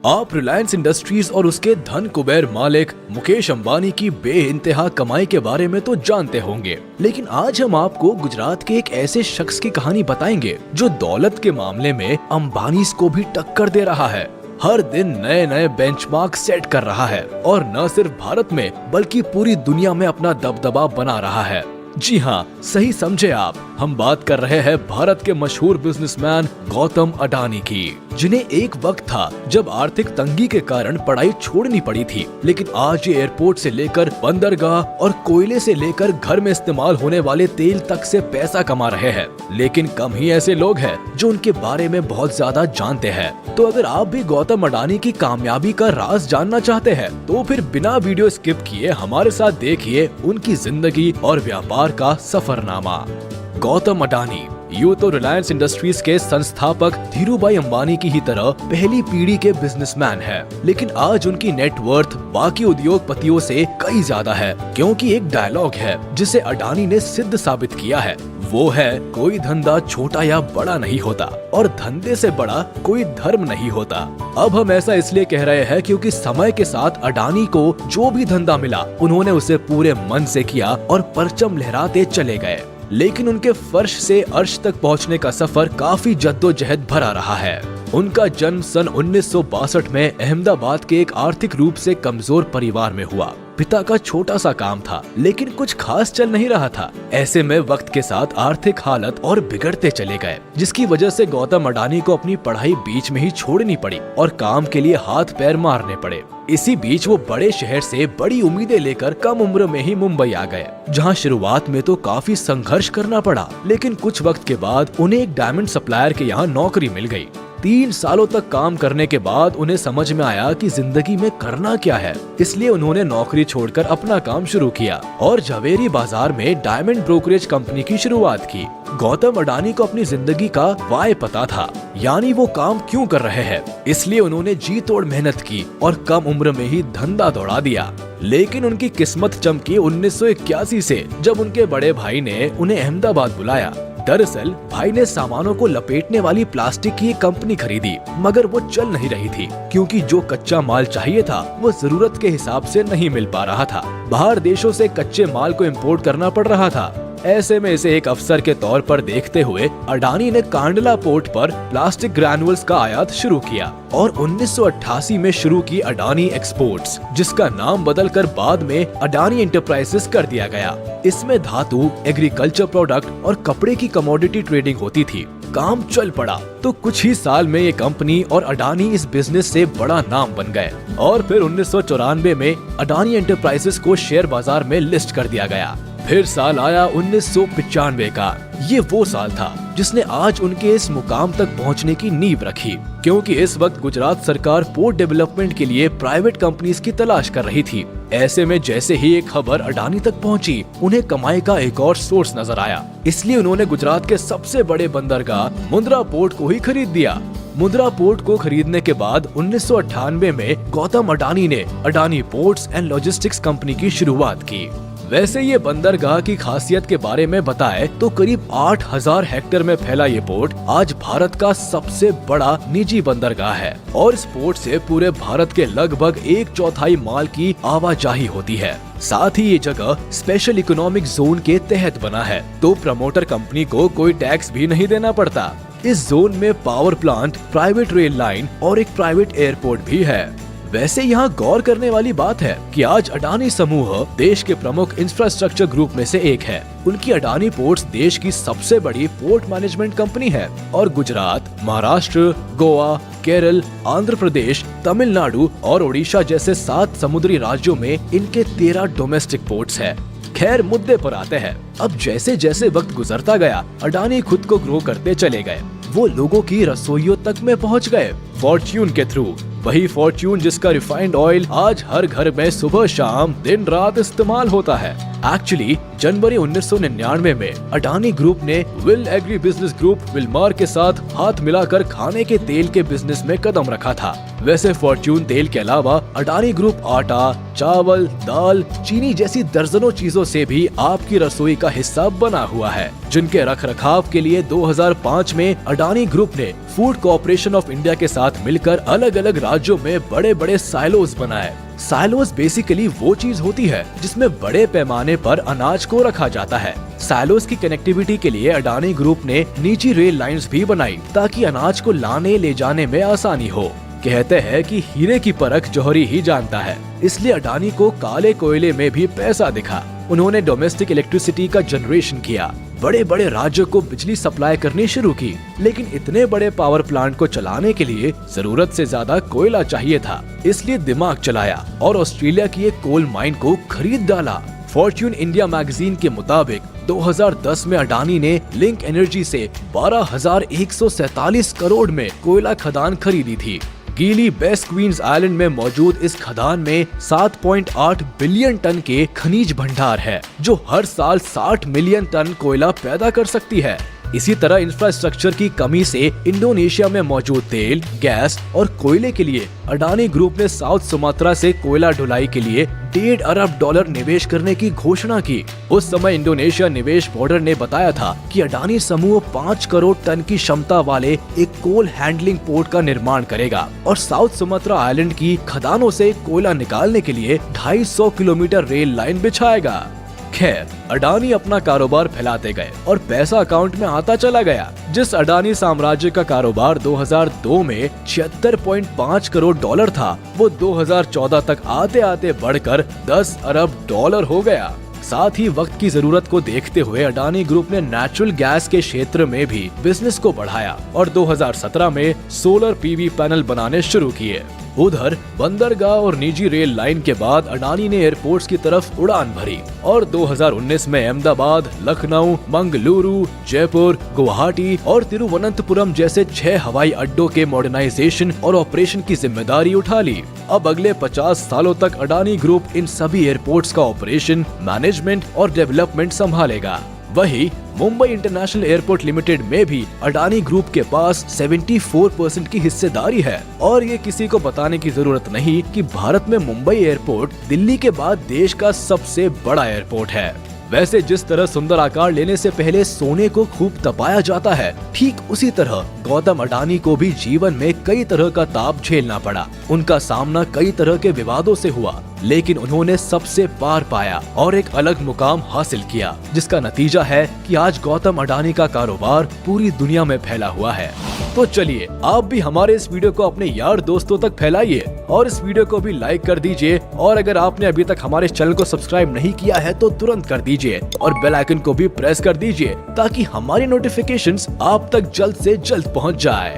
आप रिलायंस इंडस्ट्रीज और उसके धन कुबेर मालिक मुकेश अंबानी की बेइंतहा कमाई के बारे में तो जानते होंगे, लेकिन आज हम आपको गुजरात के एक ऐसे शख्स की कहानी बताएंगे जो दौलत के मामले में अंबानी को भी टक्कर दे रहा है। हर दिन नए नए बेंचमार्क सेट कर रहा है और न सिर्फ भारत में बल्कि पूरी दुनिया में अपना दबदबा बना रहा है। जी हाँ, सही समझे आप, हम बात कर रहे हैं भारत के मशहूर बिजनेसमैन गौतम अडानी की, जिन्हें एक वक्त था जब आर्थिक तंगी के कारण पढ़ाई छोड़नी पड़ी थी, लेकिन आज ये एयरपोर्ट से लेकर बंदरगाह और कोयले से लेकर घर में इस्तेमाल होने वाले तेल तक से पैसा कमा रहे हैं। लेकिन कम ही ऐसे लोग हैं जो उनके बारे में बहुत ज्यादा जानते हैं। तो अगर आप भी गौतम अडानी की कामयाबी का राज जानना चाहते हैं तो फिर बिना वीडियो स्किप किए हमारे साथ देखिए उनकी जिंदगी और व्यापार का सफरनामा। गौतम अडानी यूं तो रिलायंस इंडस्ट्रीज के संस्थापक धीरूभाई अंबानी की ही तरह पहली पीढ़ी के बिजनेसमैन है, लेकिन आज उनकी नेटवर्थ बाकी उद्योगपतियों से कई ज्यादा है, क्योंकि एक डायलॉग है जिसे अडानी ने सिद्ध साबित किया है। वो है, कोई धंधा छोटा या बड़ा नहीं होता और धंधे से बड़ा कोई धर्म नहीं होता। अब हम ऐसा इसलिए कह रहे हैं क्योंकि समय के साथ अडानी को जो भी धंधा मिला उन्होंने उसे पूरे मन से किया और परचम लहराते चले गए। लेकिन उनके फर्श से अर्श तक पहुंचने का सफर काफी जद्दोजहद भरा रहा है। उनका जन्म सन 1962 में अहमदाबाद के एक आर्थिक रूप से कमजोर परिवार में हुआ। पिता का छोटा सा काम था, लेकिन कुछ खास चल नहीं रहा था। ऐसे में वक्त के साथ आर्थिक हालत और बिगड़ते चले गए, जिसकी वजह से गौतम अडानी को अपनी पढ़ाई बीच में ही छोड़नी पड़ी और काम के लिए हाथ पैर मारने पड़े। इसी बीच वो बड़े शहर से बड़ी उम्मीदें लेकर कम उम्र में ही मुंबई आ गए, जहां शुरुआत में तो काफी संघर्ष करना पड़ा, लेकिन कुछ वक्त के बाद उन्हें एक डायमंड सप्लायर के यहाँ नौकरी मिल गई। 3 सालों तक काम करने के बाद उन्हें समझ में आया कि जिंदगी में करना क्या है, इसलिए उन्होंने नौकरी छोड़कर अपना काम शुरू किया और झवेरी बाजार में डायमंड ब्रोकरेज कंपनी की शुरुआत की। गौतम अडानी को अपनी जिंदगी का वाय पता था, यानी वो काम क्यों कर रहे हैं, इसलिए उन्होंने जी तोड़ मेहनत की और कम उम्र में ही धंधा दौड़ा दिया। लेकिन उनकी किस्मत चमकी 1981 से, जब उनके बड़े भाई ने उन्हें अहमदाबाद बुलाया। दरअसल भाई ने सामानों को लपेटने वाली प्लास्टिक की एक कंपनी खरीदी, मगर वो चल नहीं रही थी क्योंकि जो कच्चा माल चाहिए था वो जरूरत के हिसाब से नहीं मिल पा रहा था। बाहर देशों से कच्चे माल को इंपोर्ट करना पड़ रहा था। ऐसे में इसे एक अवसर के तौर पर देखते हुए अडानी ने कांडला पोर्ट पर प्लास्टिक ग्रैनुअल्स का आयात शुरू किया और 1988 में शुरू की अडानी एक्सपोर्ट्स, जिसका नाम बदलकर बाद में अडानी एंटरप्राइजेस कर दिया गया। इसमें धातु, एग्रीकल्चर प्रोडक्ट और कपड़े की कमोडिटी ट्रेडिंग होती थी। काम चल पड़ा तो कुछ ही साल में ये कंपनी और अडानी इस बिजनेस से बड़ा नाम बन गए और फिर 1994 में अडानी एंटरप्राइजेस को शेयर बाजार में लिस्ट कर दिया गया। फिर साल आया 1995 का। ये वो साल था जिसने आज उनके इस मुकाम तक पहुंचने की नींव रखी, क्योंकि इस वक्त गुजरात सरकार पोर्ट डेवलपमेंट के लिए प्राइवेट कंपनीज की तलाश कर रही थी। ऐसे में जैसे ही एक खबर अडानी तक पहुंची, उन्हें कमाई का एक और सोर्स नजर आया, इसलिए उन्होंने गुजरात के सबसे बड़े बंदरगाह मुंद्रा पोर्ट को ही खरीद दिया। मुंद्रा पोर्ट को खरीदने के बाद 1998 में गौतम अडानी ने Adani ports and logistics company की शुरुआत की। वैसे ये बंदरगाह की खासियत के बारे में बताए तो करीब 8000 हेक्टेयर में फैला ये पोर्ट आज भारत का सबसे बड़ा निजी बंदरगाह है और इस पोर्ट से पूरे भारत के लगभग 1/4 माल की आवाजाही होती है। साथ ही ये जगह स्पेशल इकोनॉमिक जोन के तहत बना है, तो प्रमोटर कंपनी को कोई टैक्स भी नहीं देना पड़ता। इस जोन में power plant, private rail line और एक प्राइवेट एयरपोर्ट भी है। वैसे यहाँ गौर करने वाली बात है कि आज अडानी समूह देश के प्रमुख इंफ्रास्ट्रक्चर ग्रुप में से एक है। उनकी अडानी पोर्ट्स देश की सबसे बड़ी पोर्ट मैनेजमेंट कंपनी है और गुजरात, महाराष्ट्र, गोवा, केरल, आंध्र प्रदेश, तमिलनाडु और ओडिशा जैसे 7 समुद्री राज्यों में इनके 13 डोमेस्टिक पोर्ट्स है। खैर, मुद्दे पर आते हैं। अब जैसे जैसे वक्त गुजरता गया, अडानी खुद को ग्रो करते चले गए। वो लोगों की रसोइयों तक में पहुंच गए फॉर्च्यून के थ्रू। वही फॉर्च्यून जिसका रिफाइंड ऑयल आज हर घर में सुबह शाम दिन रात इस्तेमाल होता है। एक्चुअली जनवरी 1999 में अडानी ग्रुप ने will agri business group Wilmar के साथ हाथ मिलाकर खाने के तेल के बिजनेस में कदम रखा था। वैसे फॉर्च्यून तेल के अलावा अडानी ग्रुप आटा, चावल, दाल, चीनी जैसी दर्जनों चीजों से भी आपकी रसोई का हिस्सा बना हुआ है, जिनके रखरखाव के लिए 2005 में अडानी ग्रुप ने फूड कॉर्पोरेशन ऑफ इंडिया के साथ मिलकर अलग अलग राज्यों में बड़े बड़े साइलोज बनाए। साइलोज बेसिकली वो चीज होती है जिसमें बड़े पैमाने पर अनाज को रखा जाता है। साइलोज की कनेक्टिविटी के लिए अडानी ग्रुप ने निजी रेल लाइंस भी बनाई ताकि अनाज को लाने ले जाने में आसानी हो। कहते हैं कि हीरे की परख जौहरी ही जानता है, इसलिए अडानी को काले कोयले में भी पैसा दिखा। उन्होंने डोमेस्टिक इलेक्ट्रिसिटी का जनरेशन किया, बड़े बड़े राज्यों को बिजली सप्लाई करनी शुरू की, लेकिन इतने बड़े पावर प्लांट को चलाने के लिए जरूरत से ज्यादा कोयला चाहिए था, इसलिए दिमाग चलाया और ऑस्ट्रेलिया की एक कोल माइन को खरीद डाला। फॉर्च्यून इंडिया मैगजीन के मुताबिक 2010 में अडानी ने लिंक एनर्जी से 12,147 करोड़ में कोयला खदान खरीदी थी। गीली बेस्ट क्वींस आइलैंड में मौजूद इस खदान में 7.8 बिलियन टन के खनिज भंडार है, जो हर साल 60 मिलियन टन कोयला पैदा कर सकती है। इसी तरह इंफ्रास्ट्रक्चर की कमी से इंडोनेशिया में मौजूद तेल, गैस और कोयले के लिए अडानी ग्रुप ने साउथ सुमात्रा से कोयला ढुलाई के लिए $1.5 अरब निवेश करने की घोषणा की। उस समय इंडोनेशिया निवेश बोर्ड ने बताया था कि अडानी समूह 5 करोड़ टन की क्षमता वाले एक कोल हैंडलिंग पोर्ट का निर्माण करेगा और साउथ सुमात्रा आइलैंड की खदानों से कोयला निकालने के लिए 250 किलोमीटर रेल लाइन बिछाएगा। खैर, अडानी अपना कारोबार फैलाते गए और पैसा अकाउंट में आता चला गया। जिस अडानी साम्राज्य का कारोबार 2002 में $76.5 करोड़ था, वो 2014 तक आते आते बढ़कर $10 अरब हो गया। साथ ही वक्त की जरूरत को देखते हुए अडानी ग्रुप ने नेचुरल गैस के क्षेत्र में भी बिजनेस को बढ़ाया और 2017 में सोलर पीवी पैनल बनाने शुरू किए। उधर बंदरगाह और निजी रेल लाइन के बाद अडानी ने एयरपोर्ट्स की तरफ उड़ान भरी और 2019 में अहमदाबाद, लखनऊ, मंगलुरु, जयपुर, गुवाहाटी और तिरुवनंतपुरम जैसे 6 हवाई अड्डों के मॉडर्नाइजेशन और ऑपरेशन की जिम्मेदारी उठा ली। अब अगले 50 सालों तक अडानी ग्रुप इन सभी एयरपोर्ट्स का ऑपरेशन, मैनेजमेंट और डेवलपमेंट संभालेगा। वही मुंबई इंटरनेशनल एयरपोर्ट लिमिटेड में भी अडानी ग्रुप के पास 74% की हिस्सेदारी है और ये किसी को बताने की जरूरत नहीं कि भारत में मुंबई एयरपोर्ट दिल्ली के बाद देश का सबसे बड़ा एयरपोर्ट है। वैसे जिस तरह सुंदर आकार लेने से पहले सोने को खूब तपाया जाता है, ठीक उसी तरह गौतम अडानी को भी जीवन में कई तरह का ताप झेलना पड़ा। उनका सामना कई तरह के विवादों से हुआ, लेकिन उन्होंने सबसे पार पाया और एक अलग मुकाम हासिल किया, जिसका नतीजा है कि आज गौतम अडानी का कारोबार पूरी दुनिया में फैला हुआ है। तो चलिए आप भी हमारे इस वीडियो को अपने यार दोस्तों तक फैलाइए और इस वीडियो को भी लाइक कर दीजिए और अगर आपने अभी तक हमारे चैनल को सब्सक्राइब नहीं किया है तो तुरंत कर दीजिए और बेल आइकन को भी प्रेस कर दीजिए ताकि हमारी नोटिफिकेशंस आप तक जल्द से जल्द पहुंच जाए।